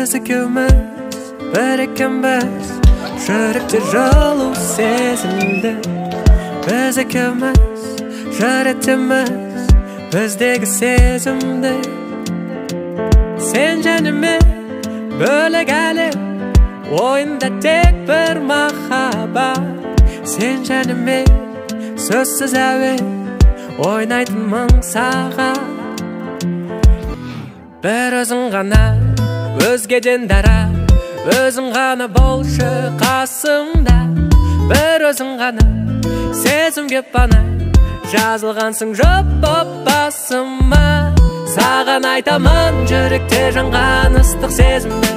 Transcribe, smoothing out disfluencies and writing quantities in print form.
Biz ikimiz bir ekimiz, жүректе жылу сезімді. Biz ikimiz жаратамыз bizdeki сезімді. Sen canımı bölek әлі, oyunda tek bir mahabat. Sen canımı sözsüz әуен, ойнайтын мың сағат. Bir özün ғана өзгеден дара, өзің ғана болшы қасымда. Bir өзің ғана сезімге пана, жазылғансың жоқ боп басыма. Саған айтамын жүректе жанған ыстық сезімді.